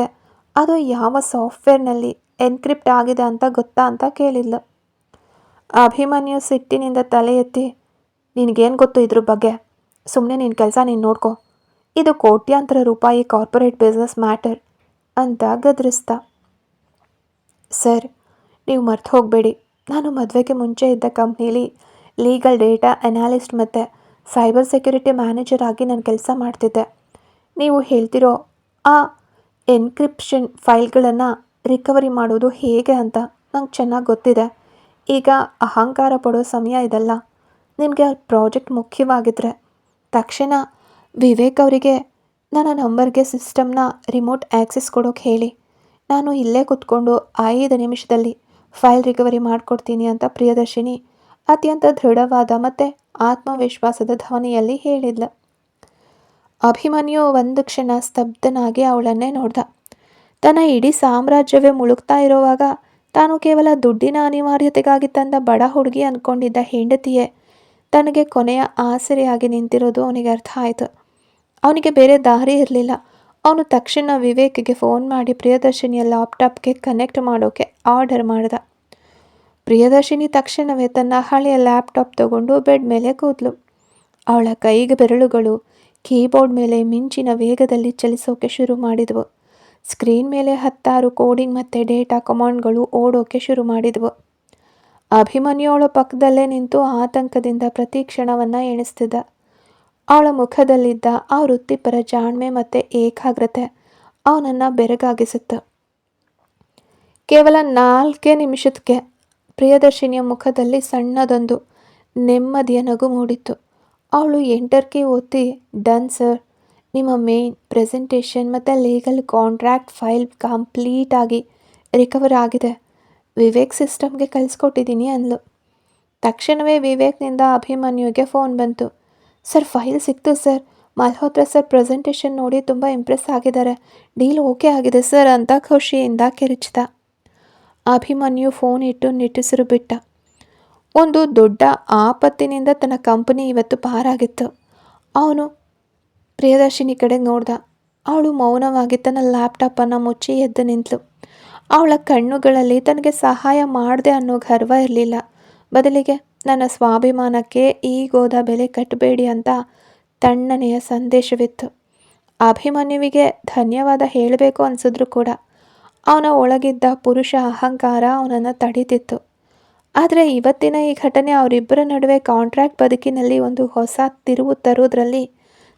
ಅದು ಯಾವ ಸಾಫ್ಟ್ವೇರ್ನಲ್ಲಿ ಎನ್ಕ್ರಿಪ್ಟ್ ಆಗಿದೆ ಅಂತ ಗೊತ್ತಾ ಅಂತ ಕೇಳಿದ್ಲು. ಅಭಿಮನ್ಯು ಸಿಟ್ಟಿನಿಂದ ತಲೆ ಎತ್ತಿ, ನಿನಗೇನು ಗೊತ್ತು ಇದ್ರ ಬಗ್ಗೆ? ಸುಮ್ಮನೆ ನಿನ್ನ ಕೆಲಸ ನೀನು ನೋಡ್ಕೊ. ಇದು ಕೋಟ್ಯಾಂತರ ರೂಪಾಯಿ ಕಾರ್ಪೊರೇಟ್ ಬಿಸ್ನೆಸ್ ಮ್ಯಾಟರ್ ಅಂತ ಗದರಿಸ್ದ. ಸರ್, ನೀವು ಮರ್ತು ಹೋಗಬೇಡಿ, ನಾನು ಮದುವೆಗೆ ಮುಂಚೆ ಇದ್ದ ಕಂಪ್ನೀಲಿ ಲೀಗಲ್ ಡೇಟಾ ಅನಾಲಿಸ್ಟ್ ಮತ್ತು ಸೈಬರ್ ಸೆಕ್ಯುರಿಟಿ ಮ್ಯಾನೇಜರ್ ಆಗಿ ನಾನು ಕೆಲಸ ಮಾಡ್ತಿದ್ದೆ. ನೀವು ಹೇಳ್ತಿರೋ ಆ ಎನ್ಕ್ರಿಪ್ಷನ್ ಫೈಲ್ಗಳನ್ನು ರಿಕವರಿ ಮಾಡೋದು ಹೇಗೆ ಅಂತ ನಂಗೆ ಚೆನ್ನಾಗಿ ಗೊತ್ತಿದೆ. ಈಗ ಅಹಂಕಾರ ಪಡೋ ಸಮಯ ಇದಲ್ಲ. ನಿಮಗೆ ಆ ಪ್ರಾಜೆಕ್ಟ್ ಮುಖ್ಯವಾಗಿದ್ದರೆ ತಕ್ಷಣ ವಿವೇಕ್ ಅವರಿಗೆ ನನ್ನ ನಂಬರ್ಗೆ ಸಿಸ್ಟಮ್ನ ರಿಮೋಟ್ ಆ್ಯಕ್ಸೆಸ್ ಕೊಡೋಕೆ ಹೇಳಿ. ನಾನು ಇಲ್ಲೇ ಕೂತ್ಕೊಂಡು 5 ನಿಮಿಷದಲ್ಲಿ ಫೈಲ್ ರಿಕವರಿ ಮಾಡಿಕೊಡ್ತೀನಿ ಅಂತ ಪ್ರಿಯದರ್ಶಿನಿ ಅತ್ಯಂತ ದೃಢವಾದ ಮತ್ತು ಆತ್ಮವಿಶ್ವಾಸದ ಧ್ವನಿಯಲ್ಲಿ ಹೇಳಿದ್ಲ. ಅಭಿಮನ್ಯು ಒಂದು ಕ್ಷಣ ಸ್ತಬ್ಧನಾಗಿ ಅವಳನ್ನೇ ನೋಡ್ದ. ತನ್ನ ಇಡೀ ಸಾಮ್ರಾಜ್ಯವೇ ಮುಳುಗ್ತಾ ಇರುವಾಗ ತಾನು ಕೇವಲ ದುಡ್ಡಿನ ಅನಿವಾರ್ಯತೆಗಾಗಿ ತಂದ ಬಡ ಹುಡುಗಿ ಅಂದ್ಕೊಂಡಿದ್ದ ಹೆಂಡತಿಯೇ ತನಗೆ ಕೊನೆಯ ಆಸರೆಯಾಗಿ ನಿಂತಿರೋದು ಅವನಿಗೆ ಅರ್ಥ ಆಯಿತು. ಅವನಿಗೆ ಬೇರೆ ದಾರಿ ಇರಲಿಲ್ಲ. ಅವನು ತಕ್ಷಣ ವಿವೇಕ್ಗೆ ಫೋನ್ ಮಾಡಿ ಪ್ರಿಯದರ್ಶಿನಿಯ ಲ್ಯಾಪ್ಟಾಪ್ಗೆ ಕನೆಕ್ಟ್ ಮಾಡೋಕ್ಕೆ ಆರ್ಡರ್ ಮಾಡ್ದ. ಪ್ರಿಯದರ್ಶಿನಿ ತಕ್ಷಣವೇ ತನ್ನ ಹಳೆಯ ಲ್ಯಾಪ್ಟಾಪ್ ತಗೊಂಡು ಬೆಡ್ ಮೇಲೆ ಕೂತ್ಲು. ಅವಳ ಕೈಗೆ ಬೆರಳುಗಳು ಕೀಬೋರ್ಡ್ ಮೇಲೆ ಮಿಂಚಿನ ವೇಗದಲ್ಲಿ ಚಲಿಸೋಕೆ ಶುರು ಮಾಡಿದವು. ಸ್ಕ್ರೀನ್ ಮೇಲೆ 10 ಕೋಡಿಂಗ್ ಮತ್ತು ಡೇಟಾ ಕಮಾಂಡ್ಗಳು ಓಡೋಕೆ ಶುರು ಮಾಡಿದವು. ಅಭಿಮನ್ಯು ಅವಳ ಪಕ್ಕದಲ್ಲೇ ನಿಂತು ಆತಂಕದಿಂದ ಪ್ರತಿ ಕ್ಷಣವನ್ನು ಎಣಿಸ್ತಿದ್ದ. ಅವಳ ಮುಖದಲ್ಲಿದ್ದ ಆ ವೃತ್ತಿಪರ ಜಾಣ್ಮೆ ಮತ್ತು ಏಕಾಗ್ರತೆ ಅವನನ್ನು ಬೆರಗಾಗಿಸಿತ್ತು. ಕೇವಲ 4 ನಿಮಿಷಕ್ಕೆ ಪ್ರಿಯದರ್ಶಿನಿಯ ಮುಖದಲ್ಲಿ ಸಣ್ಣದೊಂದು ನೆಮ್ಮದಿಯ ನಗು ಮೂಡಿತ್ತು. ಅವಳು ಎಂಟರ್ ಕೀ ಒತ್ತಿ, ಡನ್ ಸರ್, ನಿಮ್ಮ ಮೇನ್ ಪ್ರೆಸೆಂಟೇಷನ್ ಮತ್ತು ಲೀಗಲ್ ಕಾಂಟ್ರ್ಯಾಕ್ಟ್ ಫೈಲ್ ಕಂಪ್ಲೀಟಾಗಿ ರಿಕವರ್ ಆಗಿದೆ. ವಿವೇಕ್ ಸಿಸ್ಟಮ್ಗೆ ಕಳಿಸ್ಕೊಟ್ಟಿದ್ದೀನಿ ಅಂದ್ಲು. ತಕ್ಷಣವೇ ವಿವೇಕ್ನಿಂದ ಅಭಿಮನ್ಯುಗೆ ಫೋನ್ ಬಂತು. ಸರ್, ಫೈಲ್ ಸಿಕ್ತು ಸರ್. ಮಲ್ಹೋತ್ರ ಸರ್ ಪ್ರೆಸೆಂಟೇಷನ್ ನೋಡಿ ತುಂಬ ಇಂಪ್ರೆಸ್ ಆಗಿದ್ದಾರೆ. ಡೀಲ್ ಓಕೆ ಆಗಿದೆ ಸರ್ ಅಂತ ಖುಷಿಯಿಂದ ಕಿರಿಚಿದ. ಅಭಿಮನ್ಯು ಫೋನ್ ಇಟ್ಟು ನಿಟ್ಟುಸಿರು ಬಿಟ್ಟ. ಒಂದು ದೊಡ್ಡ ಆಪತ್ತಿನಿಂದ ತನ್ನ ಕಂಪನಿ ಇವತ್ತು ಪಾರಾಗಿತ್ತು. ಅವನು ಪ್ರಿಯದರ್ಶಿನಿ ಕಡೆಗೆ ನೋಡ್ದ. ಅವಳು ಮೌನವಾಗಿ ತನ್ನ ಲ್ಯಾಪ್ಟಾಪನ್ನು ಮುಚ್ಚಿ ಎದ್ದು ನಿಂತಳು. ಅವಳ ಕಣ್ಣುಗಳಲ್ಲಿ ತನಗೆ ಸಹಾಯ ಮಾಡಿದೆ ಅನ್ನೋ ಗರ್ವ ಇರಲಿಲ್ಲ. ಬದಲಿಗೆ ನನ್ನ ಸ್ವಾಭಿಮಾನಕ್ಕೆ ಈಗೋದ ಬೆಲೆ ಕಟ್ಟಬೇಡಿ ಅಂತ ತಣ್ಣನೆಯ ಸಂದೇಶವಿತ್ತು. ಅಭಿಮನ್ಯುವಿಗೆ ಧನ್ಯವಾದ ಹೇಳಬೇಕು ಅನಿಸಿದ್ರು ಕೂಡ ಅವನ ಒಳಗಿದ್ದ ಪುರುಷ ಅಹಂಕಾರ ಅವನನ್ನು ತಡೀತಿತ್ತು. ಆದರೆ ಇವತ್ತಿನ ಈ ಘಟನೆ ಅವರಿಬ್ಬರ ನಡುವೆ ಕಾಂಟ್ರ್ಯಾಕ್ಟ್ ಬದುಕಿನಲ್ಲಿ ಒಂದು ಹೊಸ ತಿರುವು ತರುವುದರಲ್ಲಿ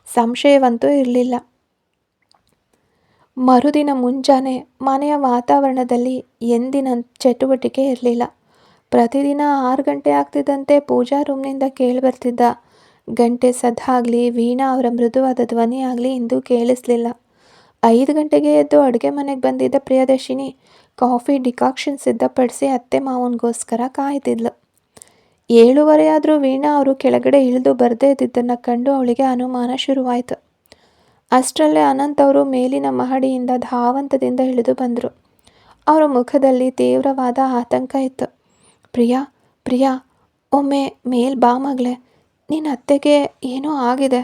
ಸಂಶಯವಂತೂ ಇರಲಿಲ್ಲ. ಮರುದಿನ ಮುಂಜಾನೆ ಮನೆಯ ವಾತಾವರಣದಲ್ಲಿ ಎಂದಿನ ಚಟುವಟಿಕೆ ಇರಲಿಲ್ಲ. ಪ್ರತಿದಿನ 6 ಗಂಟೆ ಆಗ್ತಿದ್ದಂತೆ ಪೂಜಾ ರೂಮ್ನಿಂದ ಕೇಳಿಬರ್ತಿದ್ದ ಗಂಟೆ ಸದ್ದಾಗಲಿ ವೀಣಾ ಅವರ ಮೃದುವಾದ ಧ್ವನಿ ಆಗಲಿ ಇಂದು ಕೇಳಿಸ್ಲಿಲ್ಲ. 5 ಗಂಟೆಗೆ ಎದ್ದು ಅಡುಗೆ ಮನೆಗೆ ಬಂದಿದ್ದ ಪ್ರಿಯದರ್ಶಿನಿ ಕಾಫಿ ಡಿಕಾಕ್ಷನ್ ಸಿದ್ಧಪಡಿಸಿ ಅತ್ತೆ ಮಾವನಿಗೋಸ್ಕರ ಕಾಯ್ತಿದ್ಲು. 7:15 ಆದರೂ ವೀಣಾ ಅವರು ಕೆಳಗಡೆ ಇಳಿದು ಬರದೇ ಇದ್ದಿದ್ದನ್ನು ಕಂಡು ಅವಳಿಗೆ ಅನುಮಾನ ಶುರುವಾಯಿತು. ಅಷ್ಟರಲ್ಲೇ ಅನಂತ್ ಅವರು ಮೇಲಿನ ಮಹಡಿಯಿಂದ ಧಾವಂತದಿಂದ ಇಳಿದು ಬಂದರು. ಅವರ ಮುಖದಲ್ಲಿ ತೀವ್ರವಾದ ಆತಂಕ ಇತ್ತು. ಪ್ರಿಯಾ, ಪ್ರಿಯಾ, ಒಮ್ಮೆ ಮೇಲ್ ಬಾ ಮಗಳೇ, ನಿನ್ನ ಅತ್ತೆಗೆ ಏನೋ ಆಗಿದೆ,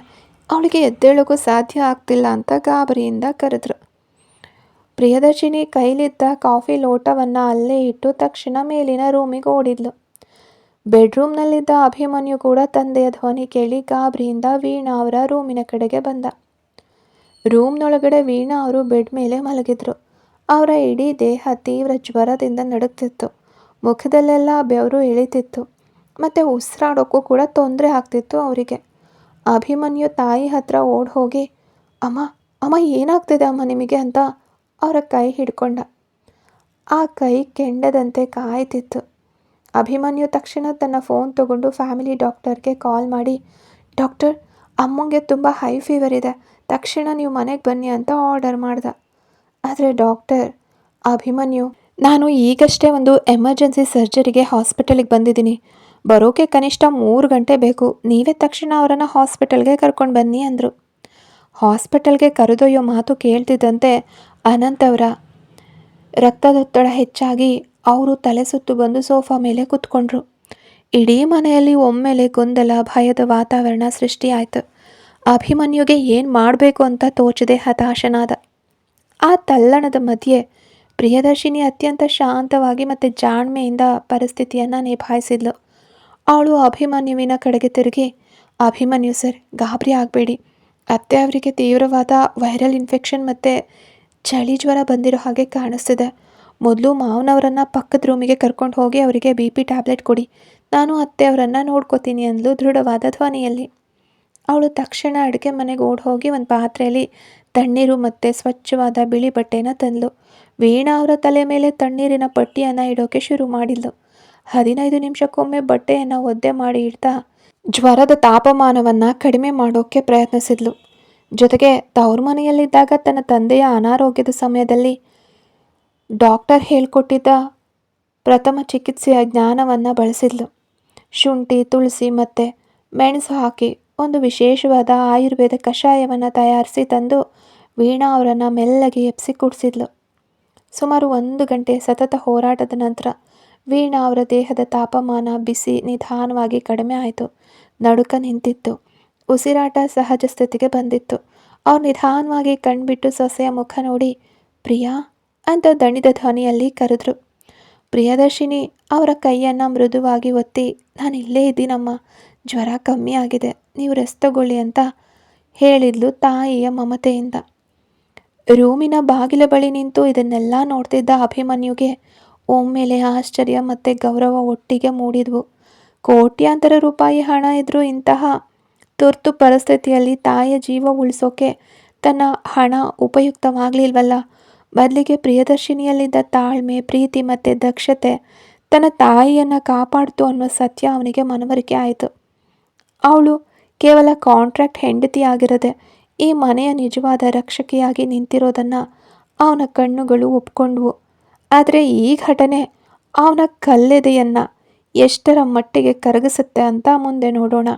ಅವಳಿಗೆ ಎದ್ದೇಳೋಕ್ಕೂ ಸಾಧ್ಯ ಆಗ್ತಿಲ್ಲ ಅಂತ ಗಾಬರಿಯಿಂದ ಕರೆದ್ರು. ಪ್ರಿಯದರ್ಶಿನಿ ಕೈಲಿದ್ದ ಕಾಫಿ ಲೋಟವನ್ನು ಅಲ್ಲೇ ಇಟ್ಟು ತಕ್ಷಣ ಮೇಲಿನ ರೂಮಿಗೆ ಓಡಿದ್ಲು. ಬೆಡ್ರೂಮ್ನಲ್ಲಿದ್ದ ಅಭಿಮನ್ಯು ಕೂಡ ತಂದೆಯ ಧ್ವನಿ ಕೇಳಿ ಗಾಬರಿಯಿಂದ ವೀಣಾ ಅವರ ರೂಮಿನ ಕಡೆಗೆ ಬಂದ. ರೂಮ್ನೊಳಗಡೆ ವೀಣಾ ಅವರು ಬೆಡ್ ಮೇಲೆ ಮಲಗಿದ್ರು. ಅವರ ಇಡೀ ದೇಹ ತೀವ್ರ ಜ್ವರದಿಂದ ನಡುಗ್ತಿತ್ತು. ಮುಖದಲ್ಲೆಲ್ಲ ಬೆವರು ಇಳಿತಿತ್ತು ಮತ್ತು ಉಸಿರಾಡೋಕ್ಕೂ ಕೂಡ ತೊಂದರೆ ಆಗ್ತಿತ್ತು ಅವರಿಗೆ. ಅಭಿಮನ್ಯು ತಾಯಿ ಹತ್ರ ಓಡಿ ಹೋಗಿ, ಅಮ್ಮ ಅಮ್ಮ ಏನಾಗ್ತಿದೆ ಅಮ್ಮ ನಿಮಗೆ ಅಂತ ಅವರ ಕೈ ಹಿಡ್ಕೊಂಡ. ಆ ಕೈ ಕೆಂಡದಂತೆ ಕಾಯ್ತಿತ್ತು. ಅಭಿಮನ್ಯು ತಕ್ಷಣ ತನ್ನ ಫೋನ್ ತಗೊಂಡು ಫ್ಯಾಮಿಲಿ ಡಾಕ್ಟರ್ಗೆ ಕಾಲ್ ಮಾಡಿ, ಡಾಕ್ಟರ್, ಅಮ್ಮಂಗೆ ತುಂಬ ಹೈ ಫೀವರ್ ಇದೆ, ತಕ್ಷಣ ನೀವು ಮನೆಗೆ ಬನ್ನಿ ಅಂತ ಆರ್ಡರ್ ಮಾಡ್ದ. ಆದರೆ ಡಾಕ್ಟರ್ ಅಭಿಮನ್ಯು, ನಾನು ಈಗಷ್ಟೇ ಒಂದು ಎಮರ್ಜೆನ್ಸಿ ಸರ್ಜರಿಗೆ ಹಾಸ್ಪಿಟಲಿಗೆ ಬಂದಿದ್ದೀನಿ, ಬರೋಕೆ ಕನಿಷ್ಠ 3 ಗಂಟೆ ಬೇಕು, ನೀವೇ ತಕ್ಷಣ ಅವರನ್ನು ಹಾಸ್ಪಿಟಲ್ಗೆ ಕರ್ಕೊಂಡು ಬನ್ನಿ ಅಂದರು. ಹಾಸ್ಪಿಟಲ್ಗೆ ಕರೆದೊಯ್ಯೋ ಮಾತು ಕೇಳ್ತಿದ್ದಂತೆ ಅನಂತ್ ಅವರ ರಕ್ತದೊತ್ತಡ ಹೆಚ್ಚಾಗಿ ಅವರು ತಲೆ ಸುತ್ತು ಬಂದು ಸೋಫಾ ಮೇಲೆ ಕೂತ್ಕೊಂಡ್ರು. ಇಡೀ ಮನೆಯಲ್ಲಿ ಒಮ್ಮೆಲೆ ಗೊಂದಲ, ಭಯದ ವಾತಾವರಣ ಸೃಷ್ಟಿಯಾಯಿತು. ಅಭಿಮನ್ಯುಗೆ ಏನು ಮಾಡಬೇಕು ಅಂತ ತೋಚದೆ ಹತಾಶನಾದ. ಆ ತಲ್ಲಣದ ಮಧ್ಯೆ ಪ್ರಿಯದರ್ಶಿನಿ ಅತ್ಯಂತ ಶಾಂತವಾಗಿ ಮತ್ತು ಜಾಣ್ಮೆಯಿಂದ ಪರಿಸ್ಥಿತಿಯನ್ನು ನಿಭಾಯಿಸಿದ್ಲು. ಅವಳು ಅಭಿಮನ್ಯುವಿನ ಕಡೆಗೆ ತಿರುಗಿ, ಅಭಿಮನ್ಯು ಸರ್, ಗಾಬರಿ ಆಗಬೇಡಿ, ಅತ್ತೆ ಅವರಿಗೆ ತೀವ್ರವಾದ ವೈರಲ್ ಇನ್ಫೆಕ್ಷನ್ ಮತ್ತು ಚಳಿ ಜ್ವರ ಬಂದಿರೋ ಹಾಗೆ ಕಾಣಿಸ್ತಿದೆ. ಮೊದಲು ಮಾವನವರನ್ನು ಪಕ್ಕದ ರೂಮಿಗೆ ಕರ್ಕೊಂಡು ಹೋಗಿ ಅವರಿಗೆ BP ಟ್ಯಾಬ್ಲೆಟ್ ಕೊಡಿ, ನಾನು ಅತ್ತೆಯವರನ್ನು ನೋಡ್ಕೋತೀನಿ ಅಂದ್ಲು ದೃಢವಾದ ಧ್ವನಿಯಲ್ಲಿ. ಅವಳು ತಕ್ಷಣ ಅಡುಗೆ ಮನೆಗೆ ಓಡಿ ಹೋಗಿ ಒಂದು ಪಾತ್ರೆಯಲ್ಲಿ ತಣ್ಣೀರು ಮತ್ತು ಸ್ವಚ್ಛವಾದ ಬಿಳಿ ಬಟ್ಟೆನ ತಂದ್ಲು. ವೀಣಾ ಅವರ ತಲೆ ಮೇಲೆ ತಣ್ಣೀರಿನ ಪಟ್ಟಿಯನ್ನು ಇಡೋಕೆ ಶುರು ಮಾಡಿದ್ಲು. 15 ನಿಮಿಷಕ್ಕೊಮ್ಮೆ ಬಟ್ಟೆಯನ್ನು ಒದ್ದೆ ಮಾಡಿ ಇಡ್ತಾ ಜ್ವರದ ತಾಪಮಾನವನ್ನು ಕಡಿಮೆ ಮಾಡೋಕ್ಕೆ ಪ್ರಯತ್ನಿಸಿದ್ಲು. ಜೊತೆಗೆ ತವ್ರ ಮನೆಯಲ್ಲಿದ್ದಾಗ ತನ್ನ ತಂದೆಯ ಅನಾರೋಗ್ಯದ ಸಮಯದಲ್ಲಿ ಡಾಕ್ಟರ್ ಹೇಳ್ಕೊಟ್ಟಿದ್ದ ಪ್ರಥಮ ಚಿಕಿತ್ಸೆಯ ಜ್ಞಾನವನ್ನು ಬಳಸಿದ್ಲು. ಶುಂಠಿ, ತುಳಸಿ ಮತ್ತು ಮೆಣಸು ಹಾಕಿ ಒಂದು ವಿಶೇಷವಾದ ಆಯುರ್ವೇದ ಕಷಾಯವನ್ನು ತಯಾರಿಸಿ ತಂದು ವೀಣಾ ಅವರನ್ನು ಮೆಲ್ಲಗೆ ಎಪ್ಸಿ ಕುಡಿಸಿದ್ಲು. ಸುಮಾರು 1 ಗಂಟೆ ಸತತ ಹೋರಾಟದ ನಂತರ ವೀಣಾ ಅವರ ದೇಹದ ತಾಪಮಾನ, ಬಿಸಿ ನಿಧಾನವಾಗಿ ಕಡಿಮೆ ಆಯಿತು. ನಡುಕ ನಿಂತಿತ್ತು. ಉಸಿರಾಟ ಸಹಜ ಸ್ಥಿತಿಗೆ ಬಂದಿತ್ತು. ಅವ್ರು ನಿಧಾನವಾಗಿ ಕಣ್ಬಿಟ್ಟು ಸೊಸೆಯ ಮುಖ ನೋಡಿ, ಪ್ರಿಯಾ ಅಂತ ದಣಿದ ಧ್ವನಿಯಲ್ಲಿ ಕರೆದ್ರು. ಪ್ರಿಯದರ್ಶಿನಿ ಅವರ ಕೈಯನ್ನು ಮೃದುವಾಗಿ ಒತ್ತಿ, ನಾನು ಇಲ್ಲೇ ಇದ್ದೀನಮ್ಮ, ಜ್ವರ ಕಮ್ಮಿ ಆಗಿದೆ, ನೀವು ರೆಸ್ಟ್ ತಗೊಳ್ಳಿ ಅಂತ ಹೇಳಿದ್ಲು ತಾಯಿಯ ಮಮತೆಯಿಂದ. ರೂಮಿನ ಬಾಗಿಲ ಬಳಿ ನಿಂತು ಇದನ್ನೆಲ್ಲ ನೋಡ್ತಿದ್ದ ಅಭಿಮನ್ಯುಗೆ ಒಮ್ಮೆಲೆ ಆಶ್ಚರ್ಯ ಮತ್ತು ಗೌರವ ಒಟ್ಟಿಗೆ ಮೂಡಿದ್ವು. ಕೋಟ್ಯಾಂತರ ರೂಪಾಯಿ ಹಣ ಇದ್ರೂ ಇಂತಹ ತುರ್ತು ಪರಿಸ್ಥಿತಿಯಲ್ಲಿ ತಾಯಿಯ ಜೀವ ಉಳಿಸೋಕೆ ತನ್ನ ಹಣ ಉಪಯುಕ್ತವಾಗಲಿಲ್ವಲ್ಲ. ಬದಲಿಗೆ ಪ್ರಿಯದರ್ಶಿನಿಯಲ್ಲಿದ್ದ ತಾಳ್ಮೆ, ಪ್ರೀತಿ ಮತ್ತು ದಕ್ಷತೆ ತನ್ನ ತಾಯಿಯನ್ನು ಕಾಪಾಡ್ತು ಅನ್ನೋ ಸತ್ಯ ಅವನಿಗೆ ಮನವರಿಕೆ ಆಯಿತು. ಅವಳು ಕೇವಲ ಕಾಂಟ್ರಾಕ್ಟ್ ಹೆಂಡತಿಯಾಗಿರದೆ ಈ ಮನೆಯ ನಿಜವಾದ ರಕ್ಷಕಿಯಾಗಿ ನಿಂತಿರೋದನ್ನು ಅವನ ಕಣ್ಣುಗಳು ಒಪ್ಕೊಂಡ್ವು. ಆದರೆ ಈ ಘಟನೆ ಅವನ ಕಲ್ಲೆದೆಯನ್ನು ಎಷ್ಟರ ಮಟ್ಟಿಗೆ ಕರಗಿಸುತ್ತೆ ಅಂತ ಮುಂದೆ ನೋಡೋಣ.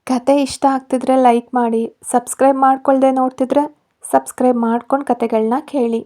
ಕತೆ ಇಷ್ಟ ಆಗ್ತಿದ್ರೆ ಲೈಕ್ ಮಾಡಿ, ಸಬ್ಸ್ಕ್ರೈಬ್ ಮಾಡ್ಕೊಳ್ದೆ ನೋಡ್ತಿದ್ರೆ ಸಬ್ಸ್ಕ್ರೈಬ್ ಮಾಡ್ಕೊಂಡು ಕತೆಗಳನ್ನ ಕೇಳಿ.